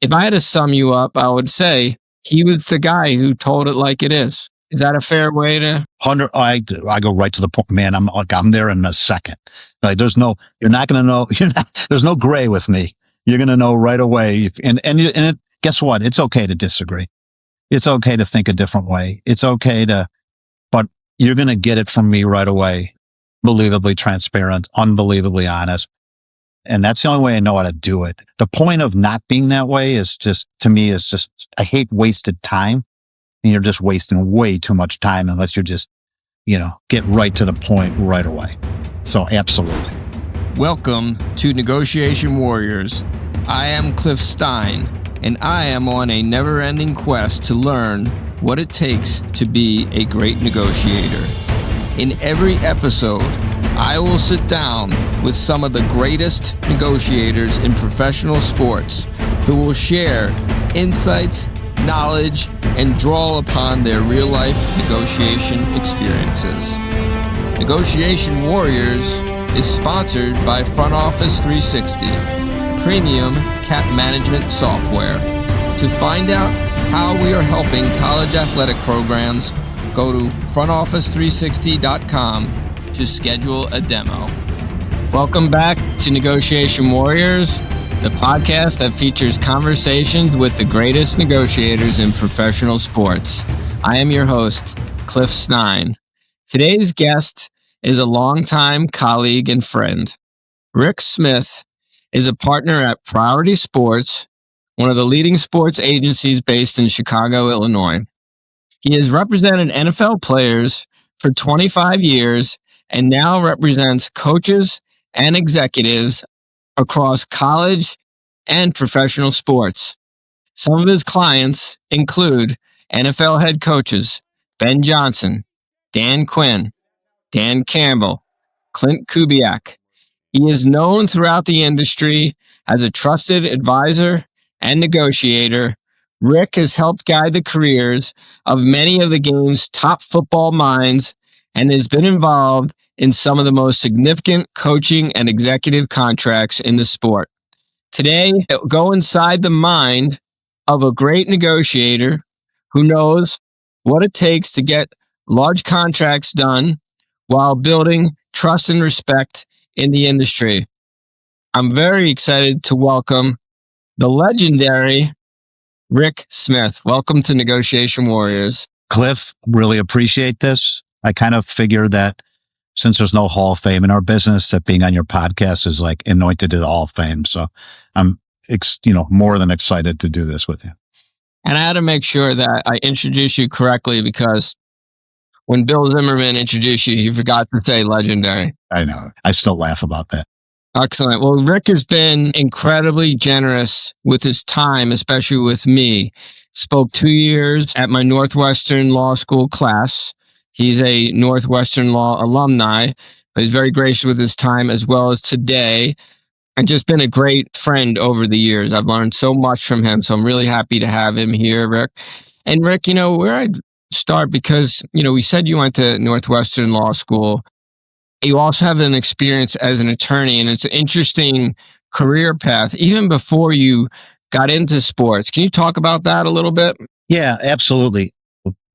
If I had to sum you up, I would say he was the guy who told it like it is. Is that a fair way to? I go right to the point, man. I'm there in a second. Like there's no gray with me. You're going to know right away. Guess what? It's okay to disagree. It's okay to think a different way. It's okay but you're going to get it from me right away. Unbelievably transparent, unbelievably honest. And that's the only way I know how to do it. The point of not being that way is just, to me, I hate wasted time. And you're just wasting way too much time unless you just, get right to the point right away. So absolutely. Welcome to Negotiation Warriors. I am Cliff Stein, and I am on a never-ending quest to learn what it takes to be a great negotiator. In every episode, I will sit down with some of the greatest negotiators in professional sports who will share insights, knowledge, and draw upon their real-life negotiation experiences. Negotiation Warriors is sponsored by Front Office 360, premium cap management software. To find out how we are helping college athletic programs, go to frontoffice360.com to schedule a demo. Welcome back to Negotiation Warriors, the podcast that features conversations with the greatest negotiators in professional sports. I am your host, Cliff Stein. Today's guest is a longtime colleague and friend. Rick Smith is a partner at Priority Sports, one of the leading sports agencies based in Chicago, Illinois. He has represented NFL players for 25 years and now represents coaches and executives across college and professional sports. Some of his clients include NFL head coaches Ben Johnson, Dan Quinn, Dan Campbell, Clint Kubiak. He is known throughout the industry as a trusted advisor and negotiator. Rick has helped guide the careers of many of the game's top football minds and has been involved in some of the most significant coaching and executive contracts in the sport. Today, we'll go inside the mind of a great negotiator who knows what it takes to get large contracts done while building trust and respect in the industry. I'm very excited to welcome the legendary Rick Smith. Welcome to Negotiation Warriors. Cliff, really appreciate this. I kind of figure that since there's no Hall of Fame in our business, that being on your podcast is like anointed to the Hall of Fame. So I'm, more than excited to do this with you. And I had to make sure that I introduce you correctly because when Bill Zimmerman introduced you, he forgot to say legendary. I know. I still laugh about that. Excellent. Well, Rick has been incredibly generous with his time, especially with me. Spoke 2 years at my Northwestern Law School class. He's a Northwestern Law alumni, but he's very gracious with his time as well as today. And just been a great friend over the years. I've learned so much from him, so I'm really happy to have him here, Rick. And Rick, where I'd start, because, we said you went to Northwestern Law School. You also have an experience as an attorney, and it's an interesting career path, even before you got into sports. Can you talk about that a little bit? Yeah, absolutely.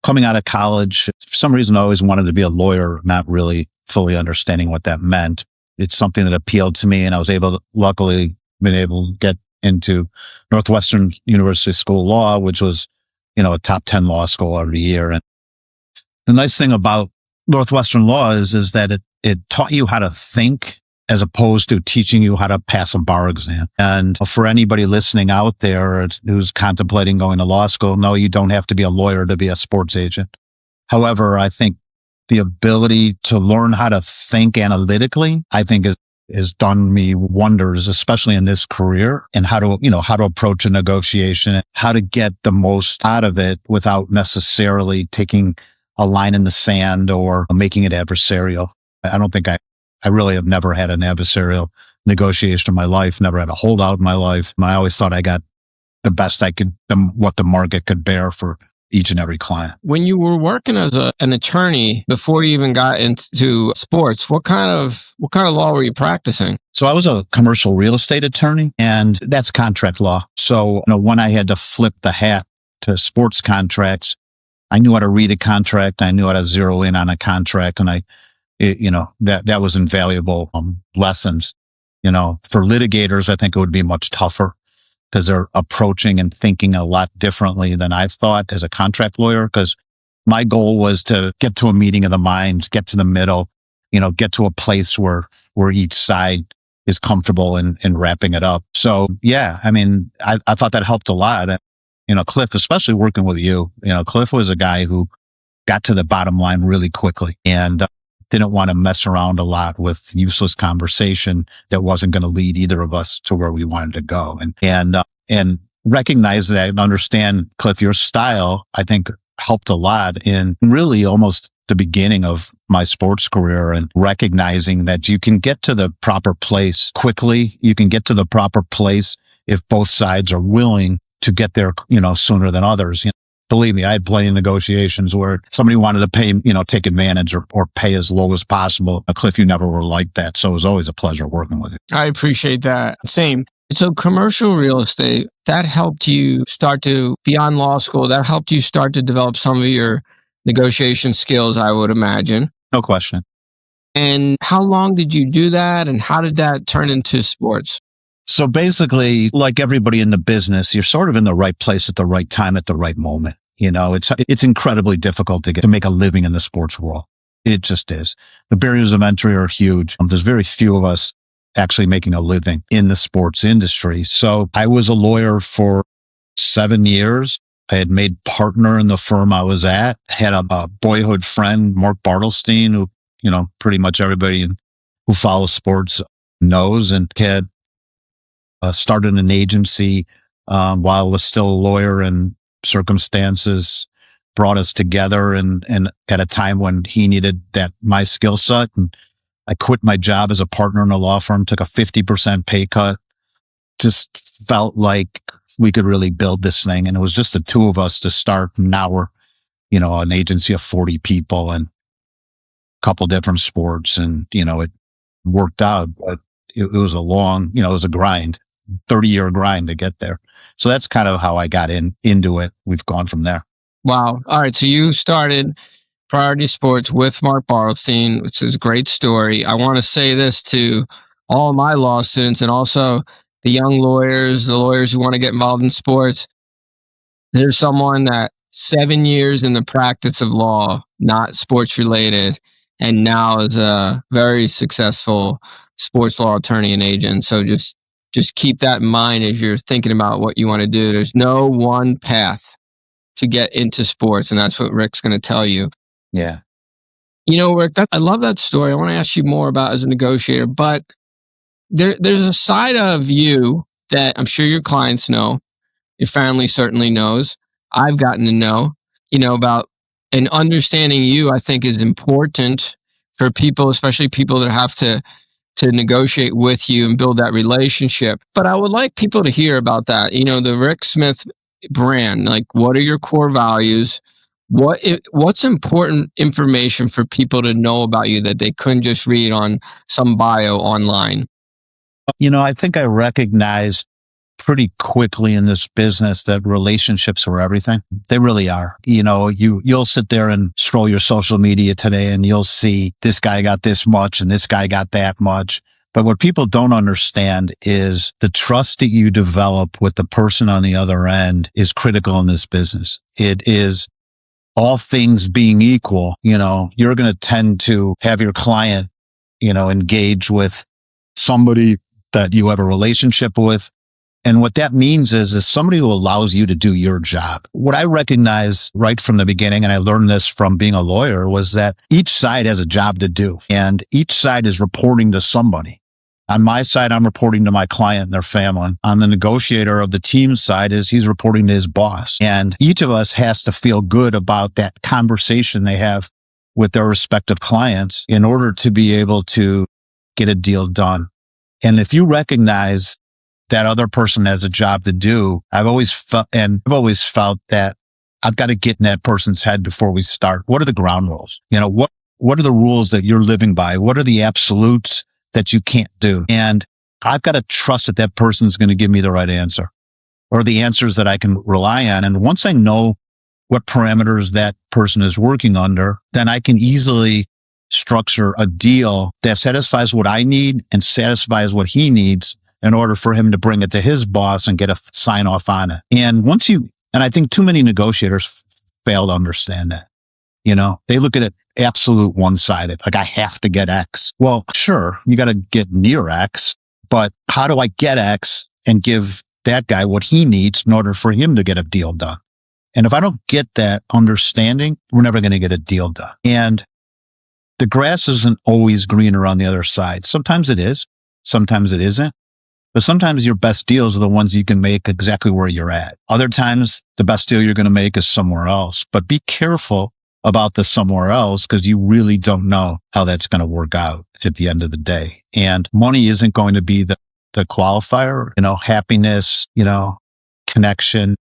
Coming out of college, for some reason, I always wanted to be a lawyer, not really fully understanding what that meant. It's something that appealed to me, and I was luckily been able to get into Northwestern University School of Law, which was, a top 10 law school every year. And the nice thing about Northwestern Law is that it taught you how to think as opposed to teaching you how to pass a bar exam. And for anybody listening out there who's contemplating going to law school, no, you don't have to be a lawyer to be a sports agent. However, I think the ability to learn how to think analytically, I think has done me wonders, especially in this career, and how to approach a negotiation, how to get the most out of it without necessarily taking a line in the sand or making it adversarial. I don't think I really have never had an adversarial negotiation in my life, never had a holdout in my life. I always thought I got the best I could, what the market could bear for each and every client. When you were working as an attorney before you even got into sports, what kind of law were you practicing? So I was a commercial real estate attorney, and that's contract law. So when I had to flip the hat to sports contracts, I knew how to read a contract. I knew how to zero in on a contract, and that was invaluable lessons. For litigators, I think it would be much tougher because they're approaching and thinking a lot differently than I thought as a contract lawyer. Because my goal was to get to a meeting of the minds, get to the middle, get to a place where each side is comfortable in wrapping it up. So yeah, I thought that helped a lot. Cliff, especially working with you, Cliff was a guy who got to the bottom line really quickly and didn't want to mess around a lot with useless conversation that wasn't going to lead either of us to where we wanted to go. And recognize that and understand, Cliff, your style, I think helped a lot in really almost the beginning of my sports career, and recognizing that you can get to the proper place quickly. You can get to the proper place if both sides are willing to get there, sooner than others. Believe me, I had plenty of negotiations where somebody wanted to pay, take advantage or pay as low as possible. Cliff, you never were like that. So it was always a pleasure working with you. I appreciate that. Same. So commercial real estate, that helped you start to, beyond law school, that helped you start to develop some of your negotiation skills, I would imagine. No question. And how long did you do that? And how did that turn into sports? So basically, like everybody in the business, you're sort of in the right place at the right time at the right moment. It's incredibly difficult to make a living in the sports world. It just is. The barriers of entry are huge. There's very few of us actually making a living in the sports industry. So I was a lawyer for 7 years. I had made partner in the firm I was at, had a boyhood friend, Mark Bartelstein, who, pretty much everybody who follows sports knows, and had started an agency while I was still a lawyer, and circumstances brought us together and at a time when he needed my skill set. And I quit my job as a partner in a law firm, took a 50% pay cut, just felt like we could really build this thing. And it was just the two of us to start. And now we're, an agency of 40 people and a couple different sports. And, it worked out, but it was a long, it was a grind, 30-year grind to get there. So that's kind of how I got into it. We've gone from there. Wow. All right. So you started Priority Sports with Mark Bartelstein, which is a great story. I want to say this to all my law students and also the young lawyers, the lawyers who want to get involved in sports. There's someone that 7 years in the practice of law, not sports related, and now is a very successful sports law attorney and agent. So just keep that in mind as you're thinking about what you want to do. There's no one path to get into sports, and that's what Rick's going to tell you. Yeah. Rick, I love that story. I want to ask you more about as a negotiator, but there's a side of you that I'm sure your clients know, your family certainly knows, I've gotten to know, about, and understanding you, I think, is important for people, especially people that have to negotiate with you and build that relationship. But I would like people to hear about that. The Rick Smith brand, like, what are your core values? What's important information for people to know about you that they couldn't just read on some bio online? I think I recognized pretty quickly in this business that relationships are everything. They really are. You'll sit there and scroll your social media today and you'll see this guy got this much and this guy got that much. But what people don't understand is the trust that you develop with the person on the other end is critical in this business. It is, all things being equal, you're going to tend to have your client, engage with somebody that you have a relationship with. And what that means is somebody who allows you to do your job. What I recognized right from the beginning, and I learned this from being a lawyer, was that each side has a job to do and each side is reporting to somebody. On my side, I'm reporting to my client and their family. On the negotiator of the team side he's reporting to his boss. And each of us has to feel good about that conversation they have with their respective clients in order to be able to get a deal done. And if you recognize that other person has a job to do, I've always felt that I've got to get in that person's head before we start. What are the ground rules? What are the rules that you're living by? What are the absolutes that you can't do? And I've got to trust that that person's going to give me the right answer or the answers that I can rely on. And once I know what parameters that person is working under, then I can easily structure a deal that satisfies what I need and satisfies what he needs in order for him to bring it to his boss and get a sign off on it. And I think too many negotiators fail to understand that. They look at it absolute one-sided, like I have to get X. Well, sure, you got to get near X, but how do I get X and give that guy what he needs in order for him to get a deal done? And if I don't get that understanding, we're never going to get a deal done. And the grass isn't always greener on the other side. Sometimes it is, sometimes it isn't. But sometimes your best deals are the ones you can make exactly where you're at. Other times, the best deal you're going to make is somewhere else. But be careful about the somewhere else because you really don't know how that's going to work out at the end of the day. And money isn't going to be the qualifier. Happiness, connection,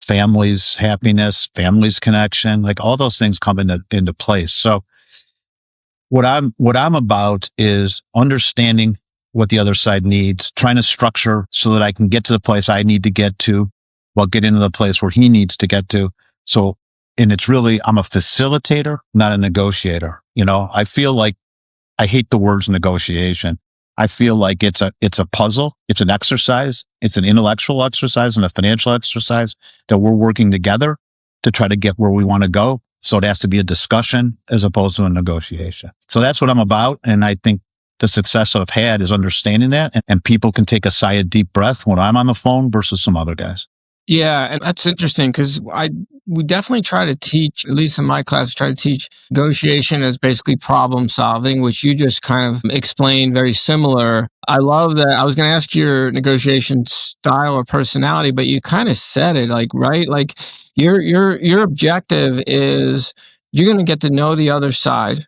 family's happiness, family's connection, like all those things come into place. So what I'm about is understanding what the other side needs, trying to structure so that I can get to the place I need to get to while getting to the place where he needs to get to. And it's really, I'm a facilitator, not a negotiator. I feel like I hate the words negotiation. I feel like it's a puzzle. It's an exercise. It's an intellectual exercise and a financial exercise that we're working together to try to get where we want to go. So it has to be a discussion as opposed to a negotiation. So that's what I'm about. And I think the success I've had is understanding that, and people can take a sigh of deep breath when I'm on the phone versus some other guys. Yeah, and that's interesting because we definitely try to teach, at least in my class, try to teach negotiation as basically problem solving, which you just kind of explained very similar. I love that. I was going to ask your negotiation style or personality, but you kind of said it, right? Like your objective is you're going to get to know the other side.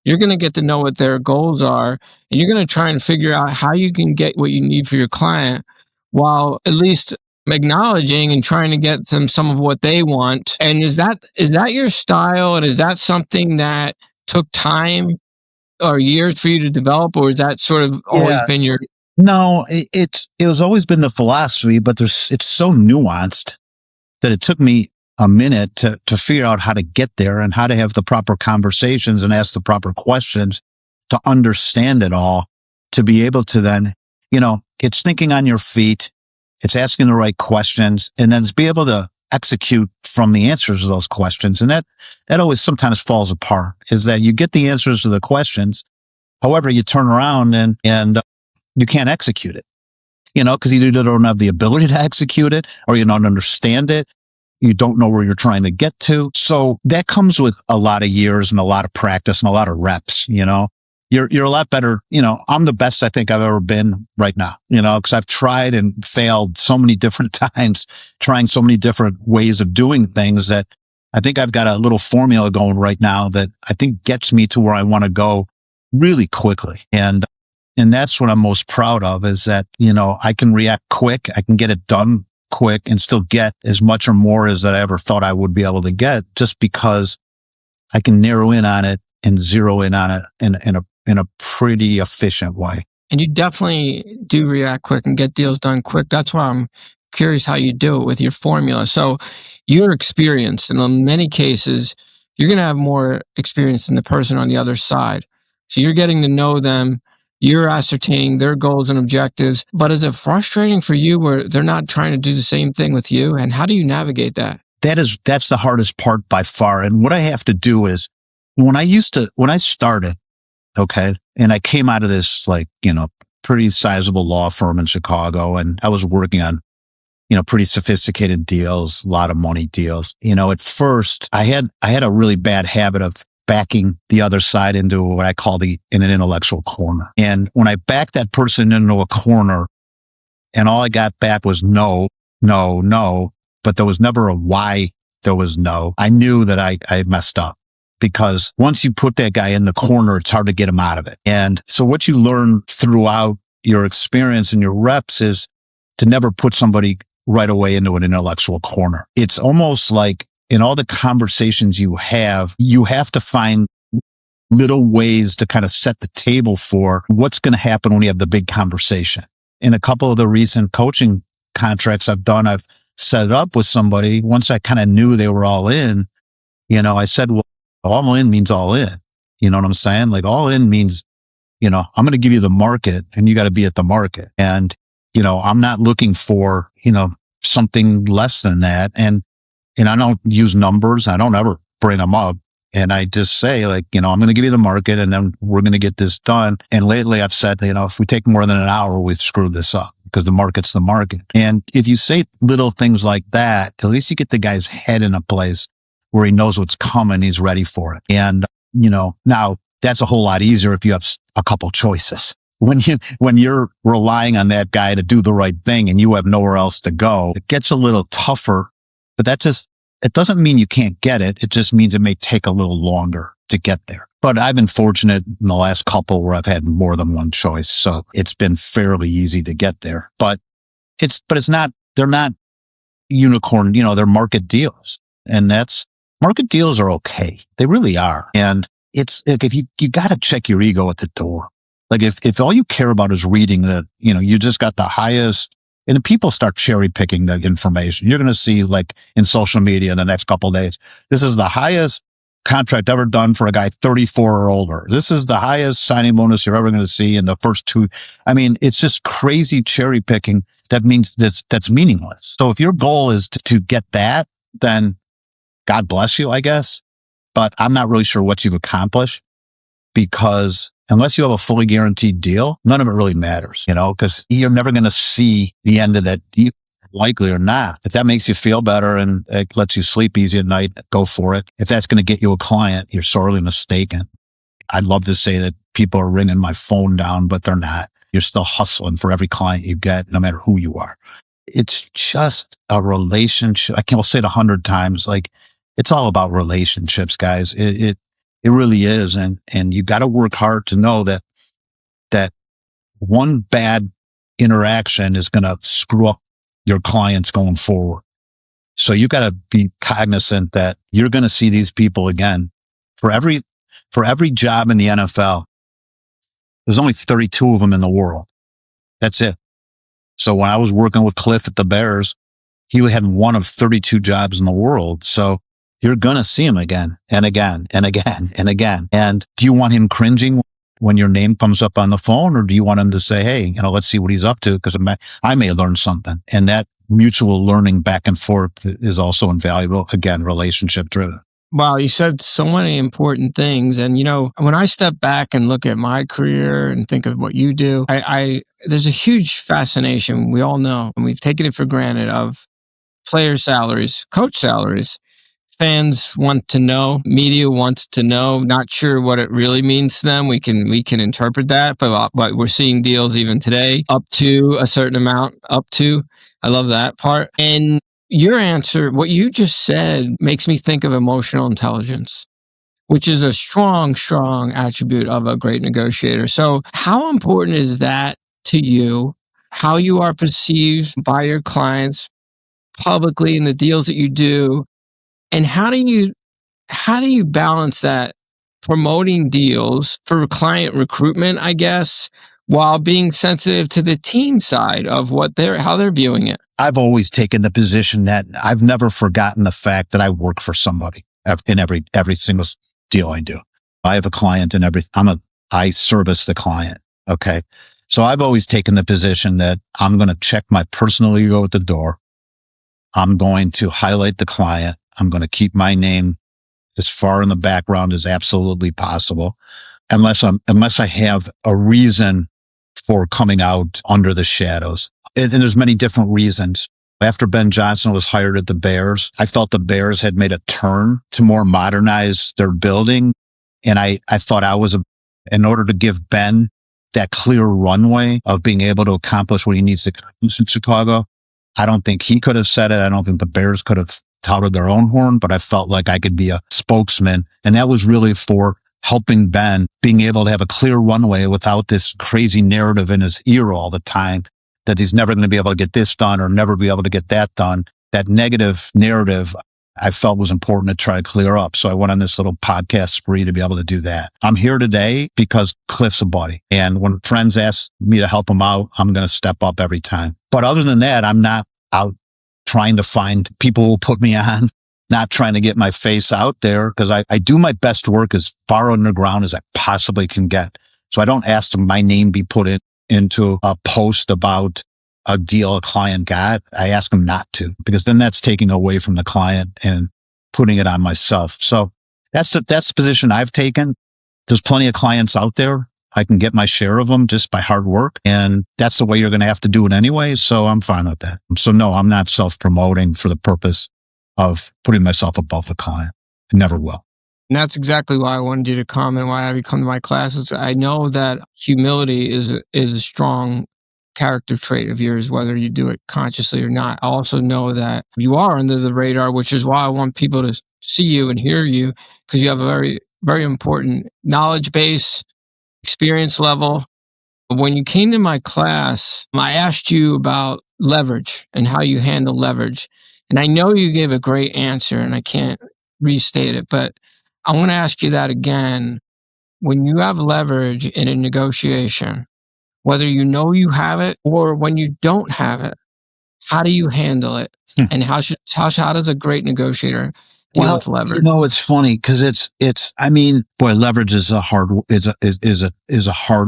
You're going to get to know what their goals are, and you're going to try and figure out how you can get what you need for your client while at least acknowledging and trying to get them some of what they want. And is that your style? And is that something that took time or years for you to develop, or is that sort of always been your? No, it was always been the philosophy, but it's so nuanced that it took me a minute to figure out how to get there and how to have the proper conversations and ask the proper questions to understand it all, to be able to then, it's thinking on your feet. It's asking the right questions and then be able to execute from the answers to those questions. And that always sometimes falls apart, is that you get the answers to the questions. However, you turn around and you can't execute it, because you either don't have the ability to execute it or you don't understand it. You don't know where you're trying to get to. So that comes with a lot of years and a lot of practice and a lot of reps, You're a lot better. I'm the best I think I've ever been right now, because I've tried and failed so many different times, trying so many different ways of doing things that I think I've got a little formula going right now that I think gets me to where I want to go really quickly. And that's what I'm most proud of, is that, I can react quick. I can get it done quick and still get as much or more as that I ever thought I would be able to get, just because I can narrow in on it and zero in on it in a pretty efficient way. And you definitely do react quick and get deals done quick. That's why I'm curious how you do it with your formula. So you're experienced, and in many cases, you're going to have more experience than the person on the other side. So you're getting to know them. You're ascertaining their goals and objectives. But is it frustrating for you where they're not trying to do the same thing with you? And how do you navigate that? That's the hardest part by far. And what I have to do is when I started, okay, and I came out of this pretty sizable law firm in Chicago, and I was working on, pretty sophisticated deals, a lot of money deals. At first I had a really bad habit of backing the other side into what I call in an intellectual corner. And when I backed that person into a corner and all I got back was no, no, no, but there was never a why there was no, I knew that I messed up. Because once you put that guy in the corner, it's hard to get him out of it. And so what you learn throughout your experience and your reps is to never put somebody right away into an intellectual corner. It's almost like in all the conversations you have to find little ways to kind of set the table for what's going to happen when you have the big conversation. In a couple of the recent coaching contracts I've done, I've set it up with somebody. Once I kind of knew they were all in, I said, well, all in means all in. You know what I'm saying? Like all in means, I'm going to give you the market and you got to be at the market. And, I'm not looking for, something less than that. And I don't use numbers. I don't ever bring them up. And I just say like, I'm going to give you the market and then we're going to get this done. And lately I've said, if we take more than an hour, we've screwed this up because the market's the market. And if you say little things like that, at least you get the guy's head in a place where he knows what's coming. He's ready for it. And, now that's a whole lot easier if you have a couple choices. When you're relying on that guy to do the right thing and you have nowhere else to go, it gets a little tougher, but it doesn't mean you can't get it. It just means it may take a little longer to get there. But I've been fortunate in the last couple where I've had more than one choice. So it's been fairly easy to get there, but they're not unicorn, they're market deals, and market deals are okay. They really are. And it's like, if you got to check your ego at the door. Like if all you care about is reading that, you just got the highest, and people start cherry picking the information. You're going to see like in social media in the next couple of days, this is the highest contract ever done for a guy 34 or older. This is the highest signing bonus you're ever going to see in the first two. I mean, it's just crazy cherry picking. That means that's meaningless. So if your goal is to get that, then God bless you, I guess. But I'm not really sure what you've accomplished, because unless you have a fully guaranteed deal, none of it really matters, because you're never going to see the end of that deal, likely or not. If that makes you feel better and it lets you sleep easy at night, go for it. If that's going to get you a client, you're sorely mistaken. I'd love to say that people are ringing my phone down, but they're not. You're still hustling for every client you get, no matter who you are. It's just a relationship. I can't say it 100 times. Like, it's all about relationships, guys. It really is. And you got to work hard to know that one bad interaction is going to screw up your clients going forward. So you got to be cognizant that you're going to see these people again. For every job in the NFL, there's only 32 of them in the world. That's it. So when I was working with Cliff at the Bears, he had one of 32 jobs in the world. So you're going to see him again and again and again and again. And do you want him cringing when your name comes up on the phone, or do you want him to say, hey, let's see what he's up to, because I may learn something? And that mutual learning back and forth is also invaluable. Again, relationship driven. Wow, you said so many important things. And, when I step back and look at my career and think of what you do, there's a huge fascination, we all know, and we've taken it for granted, of player salaries, coach salaries. Fans want to know, media wants to know, not sure what it really means to them. We can interpret that, but we're seeing deals even today up to a certain amount, I love that part. And your answer, what you just said, makes me think of emotional intelligence, which is a strong, strong attribute of a great negotiator. So how important is that to you? How you are perceived by your clients publicly in the deals that you do? And how do you balance that, promoting deals for client recruitment, I guess, while being sensitive to the team side of how they're viewing it? I've always taken the position that I've never forgotten the fact that I work for somebody in every single deal I do. I have a client and I service the client. Okay. So I've always taken the position that I'm going to check my personal ego at the door. I'm going to highlight the client. I'm going to keep my name as far in the background as absolutely possible, unless I have a reason for coming out under the shadows. And there's many different reasons. After Ben Johnson was hired at the Bears, I felt the Bears had made a turn to more modernize their building. And I thought in order to give Ben that clear runway of being able to accomplish what he needs to accomplish in Chicago, I don't think he could have said it. I don't think the Bears could have touted their own horn, but I felt like I could be a spokesman. And that was really for helping Ben being able to have a clear runway without this crazy narrative in his ear all the time that he's never going to be able to get this done or never be able to get that done. That negative narrative I felt was important to try to clear up. So I went on this little podcast spree to be able to do that. I'm here today because Cliff's a buddy. And when friends ask me to help them out, I'm going to step up every time. But other than that, I'm not out trying to find people who will put me on, not trying to get my face out there, because I do my best work as far underground as I possibly can get. So I don't ask my name be put into a post about a deal a client got. I ask them not to, because then that's taking away from the client and putting it on myself. So that's the position I've taken. There's plenty of clients out there. I can get my share of them just by hard work. And that's the way you're going to have to do it anyway. So I'm fine with that. So no, I'm not self-promoting for the purpose of putting myself above the client. I never will. And that's exactly why I wanted you to come and why I have you come to my classes. I know that humility is a strong character trait of yours, whether you do it consciously or not. I also know that you are under the radar, which is why I want people to see you and hear you, because you have a very, very important knowledge base, experience level. When you came to my class, I asked you about leverage and how you handle leverage. And I know you gave a great answer and I can't restate it, but I want to ask you that again. When you have leverage in a negotiation, whether you know you have it or when you don't have it, how do you handle it? And how does a great negotiator deal with leverage? It's funny because leverage is a hard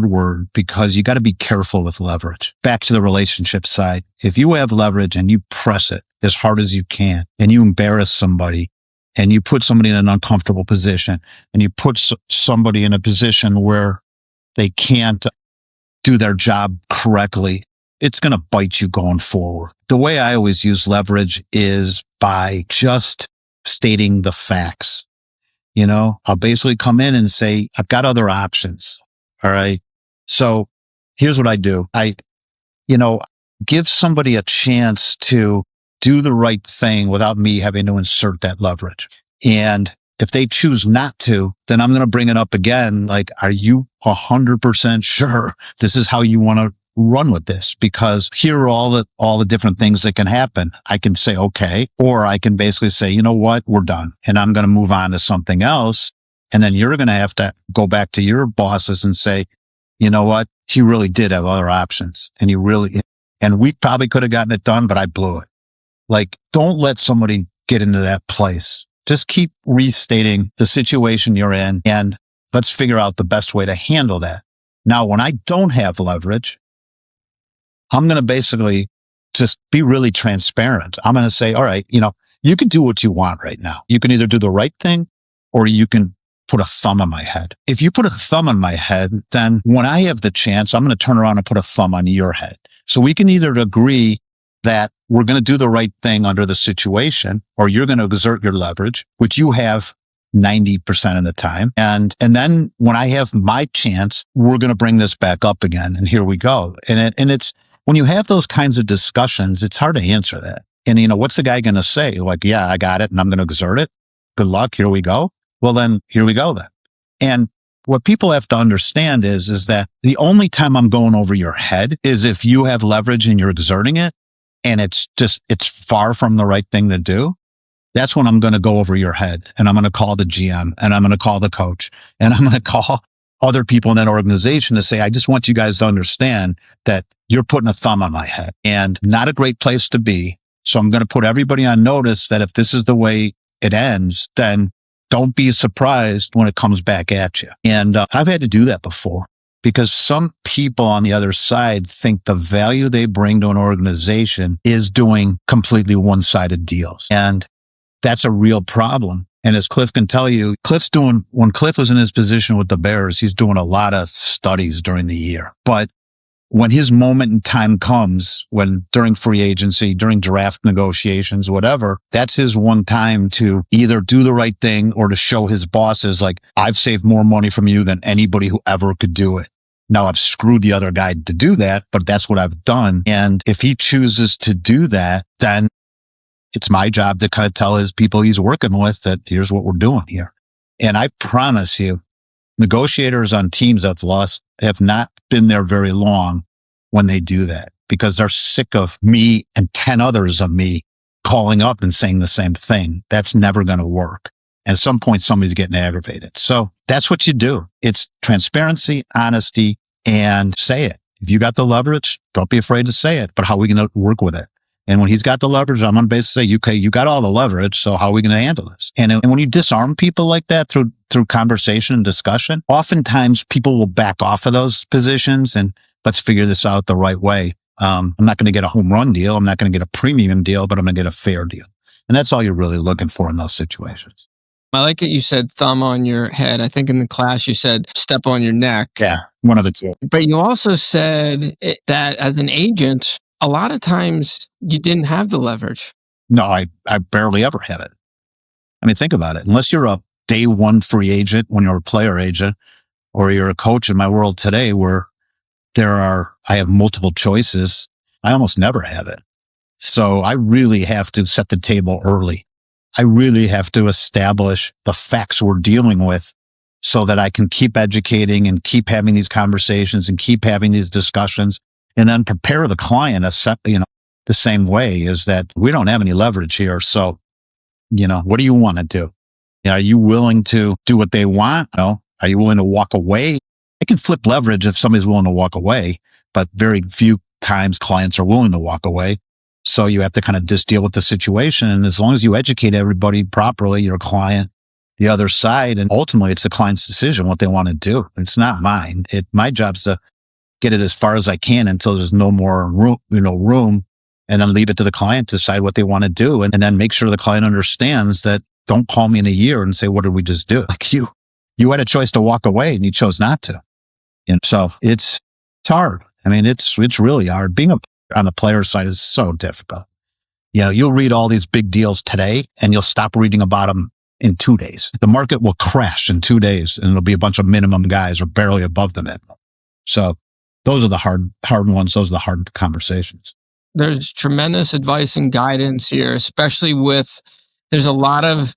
word, because you got to be careful with leverage. Back to the relationship side. If you have leverage and you press it as hard as you can and you embarrass somebody and you put somebody in an uncomfortable position and you put somebody in a position where they can't do their job correctly, it's going to bite you going forward. The way I always use leverage is by just stating the facts. I'll basically come in and say, I've got other options. All right. So here's what I do. I give somebody a chance to do the right thing without me having to insert that leverage. And if they choose not to, then I'm going to bring it up again. Like, are you 100% sure this is how you want to run with this? Because here are all the different things that can happen. I can say, okay, or I can basically say, you know what, we're done. And I'm going to move on to something else. And then you're going to have to go back to your bosses and say, you know what, he really did have other options. And we probably could have gotten it done, but I blew it. Like, don't let somebody get into that place. Just keep restating the situation you're in and let's figure out the best way to handle that. Now, when I don't have leverage, I'm going to basically just be really transparent. I'm going to say, all right, you can do what you want right now. You can either do the right thing or you can put a thumb on my head. If you put a thumb on my head, then when I have the chance, I'm going to turn around and put a thumb on your head. So we can either agree that we're going to do the right thing under the situation, or you're going to exert your leverage, which you have 90% of the time. And then when I have my chance, we're going to bring this back up again. And here we go. And it's, when you have those kinds of discussions, it's hard to answer that. And what's the guy going to say? Like, yeah, I got it and I'm going to exert it. Good luck. Here we go. Well, then here we go then. And what people have to understand is that the only time I'm going over your head is if you have leverage and you're exerting it. And it's far from the right thing to do. That's when I'm going to go over your head and I'm going to call the GM and I'm going to call the coach and I'm going to call other people in that organization to say, I just want you guys to understand that you're putting a thumb on my head and not a great place to be. So I'm going to put everybody on notice that if this is the way it ends, then don't be surprised when it comes back at you. And I've had to do that before. Because some people on the other side think the value they bring to an organization is doing completely one-sided deals. And that's a real problem. And as Cliff can tell you, when Cliff was in his position with the Bears, he's doing a lot of studies during the year. But when his moment in time comes, during free agency, during draft negotiations, whatever, that's his one time to either do the right thing or to show his bosses, like, I've saved more money from you than anybody who ever could do it. Now I've screwed the other guy to do that, but that's what I've done. And if he chooses to do that, then it's my job to kind of tell his people he's working with that here's what we're doing here. And I promise you, negotiators on teams have not been there very long when they do that. because they're sick of me and 10 others of me calling up and saying the same thing. That's never going to work. At some point, somebody's getting aggravated. So that's what you do. It's transparency, honesty, and say it. If you got the leverage, don't be afraid to say it. But how are we going to work with it? And when he's got the leverage, I'm going to basically say, okay, you got all the leverage. So how are we going to handle this? And when you disarm people like that through conversation and discussion, oftentimes people will back off of those positions and let's figure this out the right way. I'm not going to get a home run deal. I'm not going to get a premium deal, but I'm going to get a fair deal. And that's all you're really looking for in those situations. I like it. You said thumb on your head. I think in the class you said step on your neck. Yeah, one of the two. But you also said that as an agent, a lot of times you didn't have the leverage. No, I barely ever have it. I mean, think about it. Unless you're a day one free agent when you're a player agent, or you're a coach in my world today where I have multiple choices, I almost never have it. So I really have to set the table early. I really have to establish the facts we're dealing with so that I can keep educating and keep having these conversations and keep having these discussions and then prepare the client the same way, is that we don't have any leverage here. So, what do you want to do? Are you willing to do what they want? Are you willing to walk away? I can flip leverage if somebody's willing to walk away, but very few times clients are willing to walk away. So you have to kind of just deal with the situation. And as long as you educate everybody properly, your client, the other side, and ultimately it's the client's decision what they want to do. It's not mine. My job's to get it as far as I can until there's no more room, and then leave it to the client to decide what they want to do. And then make sure the client understands that don't call me in a year and say, what did we just do? Like you had a choice to walk away and you chose not to. And so it's hard. I mean, it's really hard. Being on the player side is so difficult. You'll read all these big deals today and you'll stop reading about them in 2 days. The market will crash in 2 days and it'll be a bunch of minimum guys or barely above the minimum. So those are the hard ones. Those are the hard conversations. There's tremendous advice and guidance here, especially there's a lot of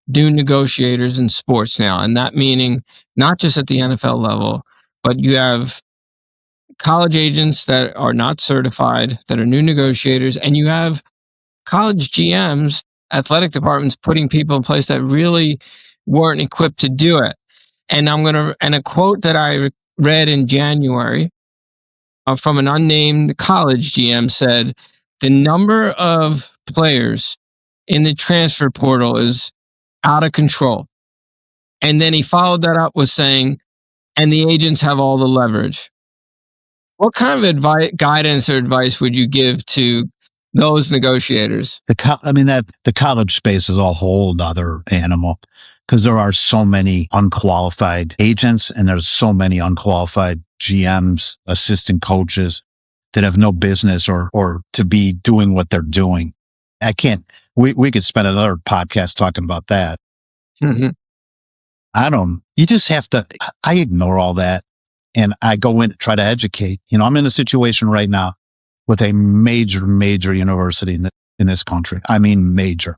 new negotiators in sports now. And that meaning not just at the NFL level, but you have college agents that are not certified, that are new negotiators, and you have college GMs, athletic departments putting people in place that really weren't equipped to do it. And a quote that I read in January from an unnamed college GM said, the number of players in the transfer portal is out of control. And then he followed that up with saying, and the agents have all the leverage. What kind of guidance or advice would you give to those negotiators? The college space is a whole other animal because there are so many unqualified agents and there's so many unqualified GMs, assistant coaches that have no business or to be doing what they're doing. We could spend another podcast talking about that. Mm-hmm. You just have to, I ignore all that. And I go in to try to educate. I'm in a situation right now with a major, major university in this country. I mean, major.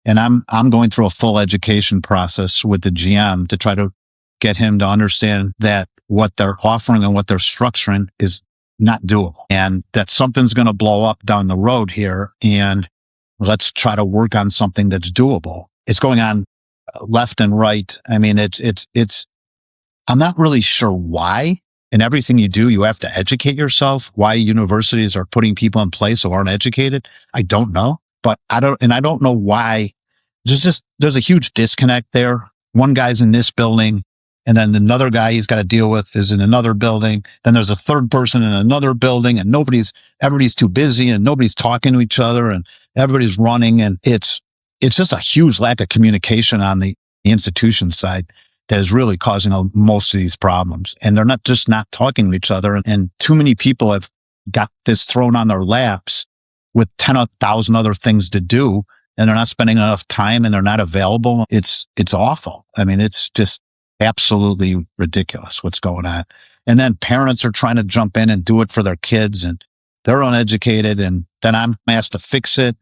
And I'm going through a full education process with the GM to try to get him to understand that what they're offering and what they're structuring is not doable and that something's going to blow up down the road here. And let's try to work on something that's doable. It's going on left and right. I mean, I'm not really sure why. In everything you do, you have to educate yourself. Why universities are putting people in place who aren't educated, I don't know. But I don't know why. There's a huge disconnect there. One guy's in this building, and then another guy he's got to deal with is in another building. Then there's a third person in another building, and everybody's too busy, and nobody's talking to each other, and everybody's running, and it's just a huge lack of communication on the institution side that is really causing most of these problems. And they're not talking to each other. And too many people have got this thrown on their laps with 10,000 other things to do. And they're not spending enough time and they're not available. It's awful. I mean, it's just absolutely ridiculous what's going on. And then parents are trying to jump in and do it for their kids and they're uneducated. And then I'm asked to fix it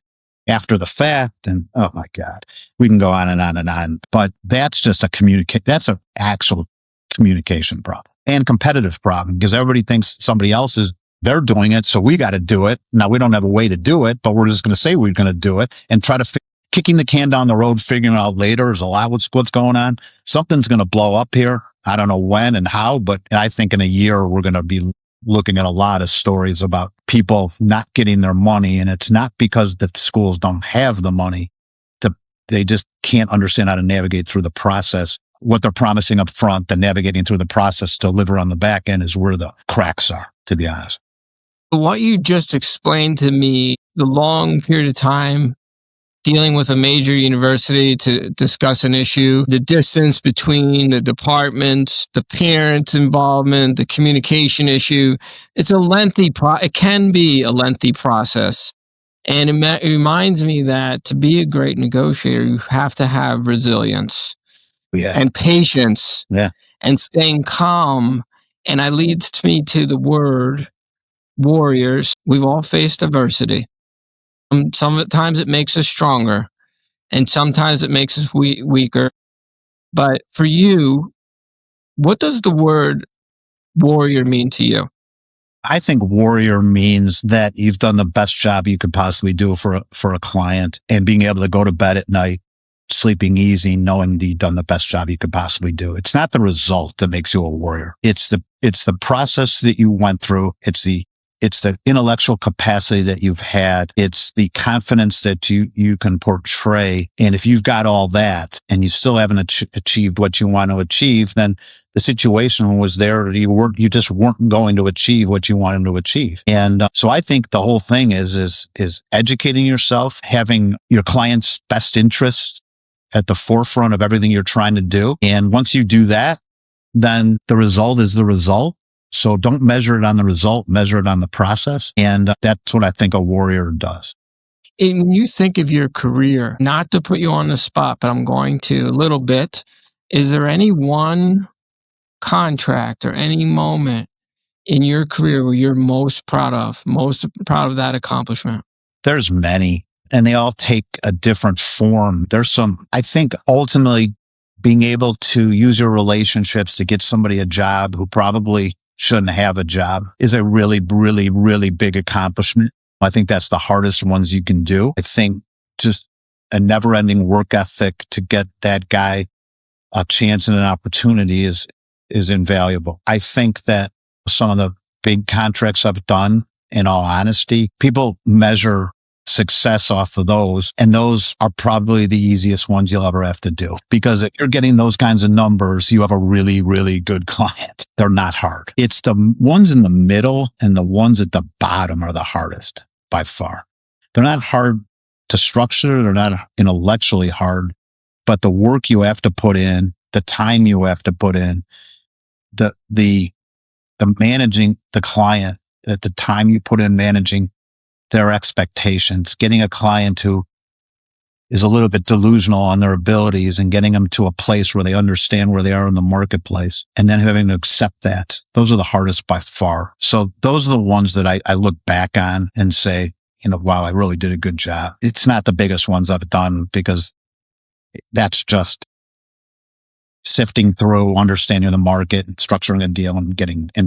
after the fact. And oh my God, we can go on and on and on, but that's just that's an actual communication problem and competitive problem because everybody thinks somebody else is they're doing it, so we got to do it. Now we don't have a way to do it, but we're just going to say we're going to do it and try to kicking the can down the road, figuring it out later is a lot what's going on. Something's going to blow up here. I don't know when and how, but I think in a year we're going to be looking at a lot of stories about people not getting their money. And it's not because the schools don't have the money. They just can't understand how to navigate through the process. What they're promising up front, the navigating through the process to deliver on the back end is where the cracks are, to be honest. What you just explained to me, the long period of time dealing with a major university to discuss an issue, the distance between the departments, the parents' involvement, the communication issue, it can be a lengthy process. And it reminds me that to be a great negotiator, you have to have resilience and patience and staying calm. And that leads me to the word warriors. We've all faced adversity. Sometimes it makes us stronger and sometimes it makes us weaker. But for you, what does the word warrior mean to you? I think warrior means that you've done the best job you could possibly do for a client and being able to go to bed at night, sleeping easy, knowing that you've done the best job you could possibly do. It's not the result that makes you a warrior. It's the process that you went through. It's the intellectual capacity that you've had. It's the confidence that you can portray. And if you've got all that and you still haven't achieved what you want to achieve, then the situation was there. You just weren't going to achieve what you wanted to achieve. And so I think the whole thing is educating yourself, having your client's best interests at the forefront of everything you're trying to do. And once you do that, then the result is the result. So don't measure it on the result, measure it on the process. And that's what I think a warrior does. And when you think of your career, not to put you on the spot, but I'm going to a little bit, is there any one contract or any moment in your career where you're most proud of that accomplishment? There's many, and they all take a different form. I think ultimately being able to use your relationships to get somebody a job who probably shouldn't have a job is a really, really, really big accomplishment. I think that's the hardest ones you can do. I think just a never-ending work ethic to get that guy a chance and an opportunity is invaluable. I think that some of the big contracts I've done, in all honesty, people measure success off of those, and those are probably the easiest ones you'll ever have to do. Because if you're getting those kinds of numbers, you have a really, really good client. They're not hard. It's the ones in the middle and the ones at the bottom are the hardest by far. They're not hard to structure. They're not intellectually hard, but the work you have to put in, the time you have to put in, the managing the client, at the time you put in managing their expectations, getting a client who is a little bit delusional on their abilities and getting them to a place where they understand where they are in the marketplace and then having to accept that. Those are the hardest by far. So those are the ones that I look back on and say, wow, I really did a good job. It's not the biggest ones I've done because that's just sifting through, understanding the market and structuring a deal and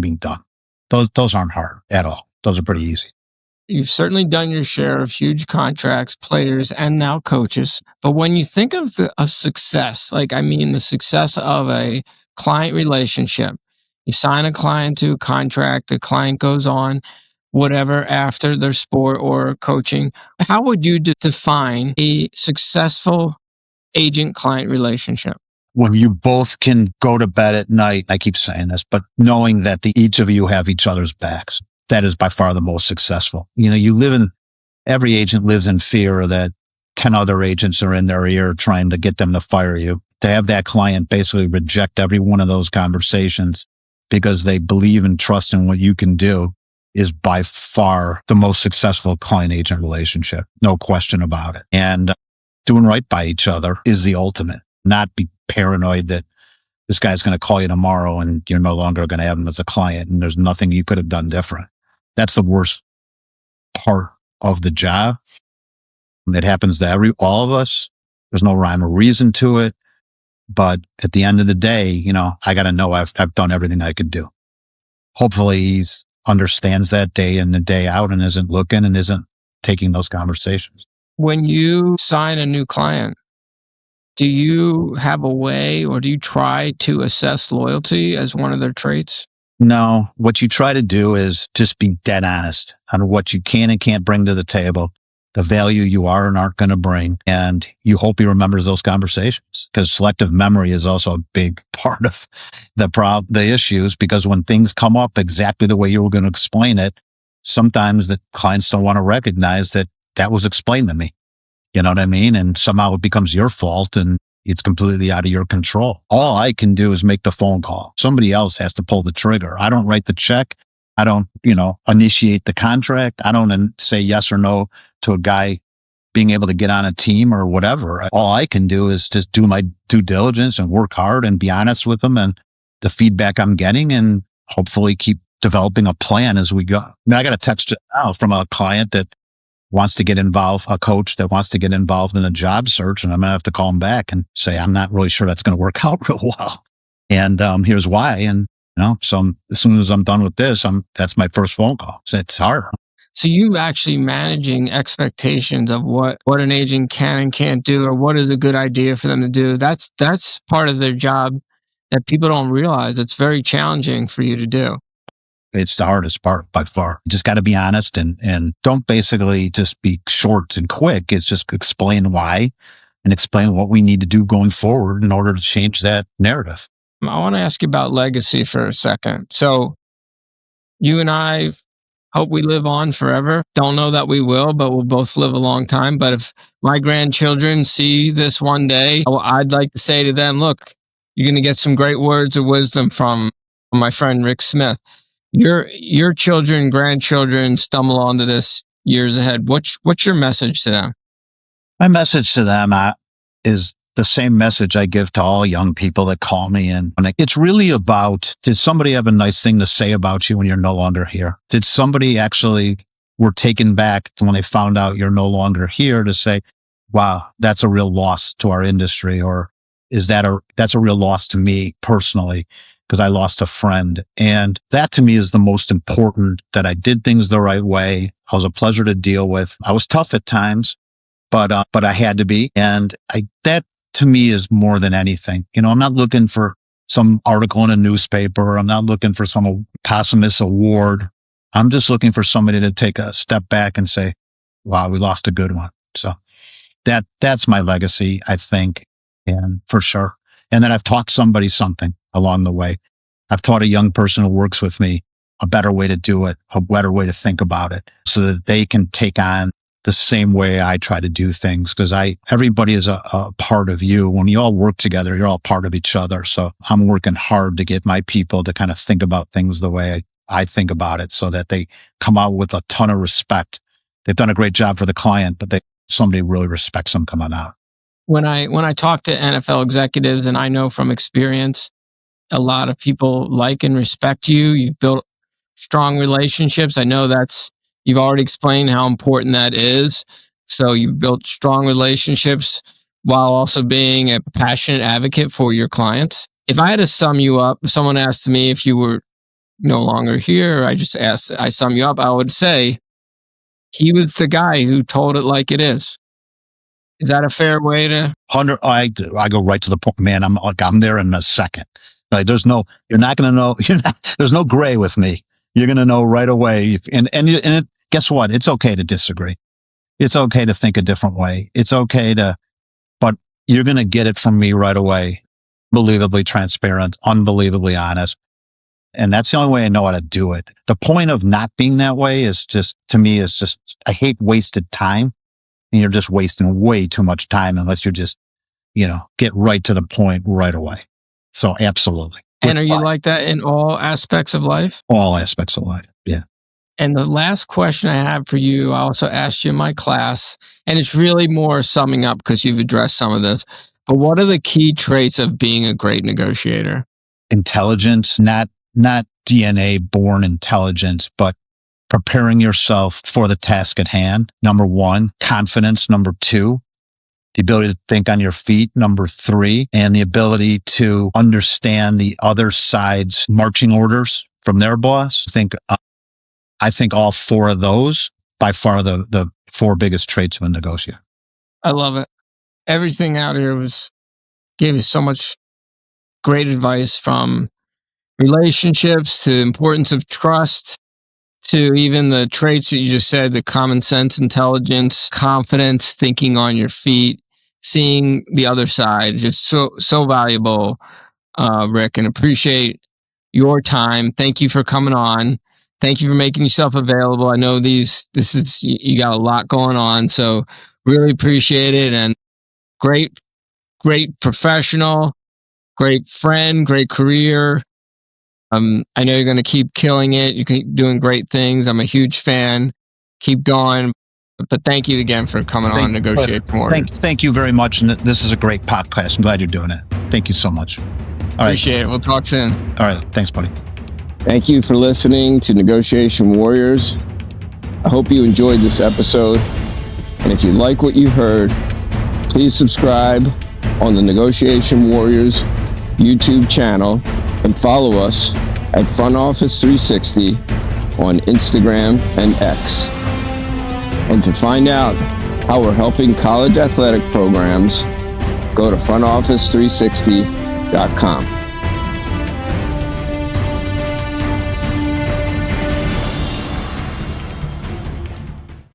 being done. Those aren't hard at all. Those are pretty easy. You've certainly done your share of huge contracts, players, and now coaches. But when you think of success, the success of a client relationship, you sign a client to a contract, the client goes on, whatever, after their sport or coaching. How would you define a successful agent-client relationship? When you both can go to bed at night, I keep saying this, but knowing that each of you have each other's backs. That is by far the most successful. Every agent lives in fear that 10 other agents are in their ear trying to get them to fire you. To have that client basically reject every one of those conversations because they believe and trust in what you can do is by far the most successful client-agent relationship. No question about it. And doing right by each other is the ultimate. Not be paranoid that this guy's going to call you tomorrow and you're no longer going to have him as a client and there's nothing you could have done different. That's the worst part of the job. It happens to all of us. There's no rhyme or reason to it. But at the end of the day, I got to know I've done everything I could do. Hopefully he's understands that day in and day out and isn't looking and isn't taking those conversations. When you sign a new client, do you have a way or do you try to assess loyalty as one of their traits? No, what you try to do is just be dead honest on what you can and can't bring to the table, the value you are and aren't going to bring. And you hope he remembers those conversations, because selective memory is also a big part of the issues, because when things come up exactly the way you were going to explain it, sometimes the clients don't want to recognize that that was explained to me. You know what I mean? And somehow it becomes your fault and it's completely out of your control. All I can do is make the phone call. Somebody else has to pull the trigger. I don't write the check. I don't, initiate the contract. I don't say yes or no to a guy being able to get on a team or whatever. All I can do is just do my due diligence and work hard and be honest with them and the feedback I'm getting, and hopefully keep developing a plan as we go. I mean, I got a text now from a client that wants to get involved, a coach that wants to get involved in a job search, and I'm going to have to call him back and say, I'm not really sure that's going to work out real well. And here's why. And, so as soon as I'm done with this, that's my first phone call. So it's hard. So you actually managing expectations of what an agent can and can't do, or what is a good idea for them to do. That's part of their job that people don't realize. It's very challenging for you to do. It's the hardest part by far. You just got to be honest and don't basically just be short and quick. It's just explain why and explain what we need to do going forward in order to change that narrative. I want to ask you about legacy for a second. So you and I hope we live on forever. Don't know that we will, but we'll both live a long time. But if my grandchildren see this one day, I'd like to say to them, look, you're going to get some great words of wisdom from my friend Rick Smith. Your children, grandchildren stumble onto this years ahead. What's your message to them? My message to them is the same message I give to all young people that call me in. And it's really about, did somebody have a nice thing to say about you when you're no longer here? Did somebody actually were taken back when they found out you're no longer here to say, wow, that's a real loss to our industry? Or that's a real loss to me personally, because I lost a friend. And that to me is the most important, that I did things the right way. I was a pleasure to deal with. I was tough at times, but I had to be. And that to me is more than anything. I'm not looking for some article in a newspaper. I'm not looking for some posthumous award. I'm just looking for somebody to take a step back and say, wow, we lost a good one. So that's my legacy, I think. And for sure. And then I've taught somebody something along the way. I've taught a young person who works with me a better way to do it, a better way to think about it, so that they can take on the same way I try to do things. Because everybody is a part of you. When you all work together, you're all part of each other. So I'm working hard to get my people to kind of think about things the way I think about it, so that they come out with a ton of respect. They've done a great job for the client, but somebody really respects them coming out. When I talk to NFL executives, and I know from experience, a lot of people like and respect you. You've built strong relationships. I know you've already explained how important that is. So you've built strong relationships while also being a passionate advocate for your clients. If I had to sum you up, if someone asked me if you were no longer here, I sum you up, I would say he was the guy who told it like it is. Is that a fair way to? I go right to the point, man. I'm there in a second. Like you're not going to know. There's no gray with me. You're going to know right away. Guess what? It's okay to disagree. It's okay to think a different way. It's okay but you're going to get it from me right away. Unbelievably transparent, unbelievably honest. And that's the only way I know how to do it. The point of not being that way is just, to me, I hate wasted time. And you're just wasting way too much time unless you just, get right to the point right away. So absolutely. And are you like that in all aspects of life? All aspects of life. Yeah. And the last question I have for you, I also asked you in my class, and it's really more summing up because you've addressed some of this, but what are the key traits of being a great negotiator? Intelligence, not DNA born intelligence, but preparing yourself for the task at hand. Number one, confidence. Number two, the ability to think on your feet. Number three, and the ability to understand the other side's marching orders from their boss. Think I think all four of those, by far the four biggest traits of a negotiator. I love it. Everything out here gave us so much great advice, from relationships to importance of trust to even the traits that you just said, the common sense, intelligence, confidence, thinking on your feet, seeing the other side. Just so valuable, Rick, and appreciate your time. Thank you for coming on. Thank you for making yourself available. I know you got a lot going on, so really appreciate it. And great professional, great friend, great career. I know you're going to keep killing it. You keep doing great things. I'm a huge fan. Keep going. But thank you again for coming on Negotiate More. Thank you very much. And this is a great podcast. I'm glad you're doing it. Thank you so much. Appreciate it. We'll talk soon. All right. Thanks, buddy. Thank you for listening to Negotiation Warriors. I hope you enjoyed this episode. And if you like what you heard, please subscribe on the Negotiation Warriors YouTube channel and follow us at Front Office 360 on Instagram and X. And to find out how we're helping college athletic programs, go to frontoffice360.com.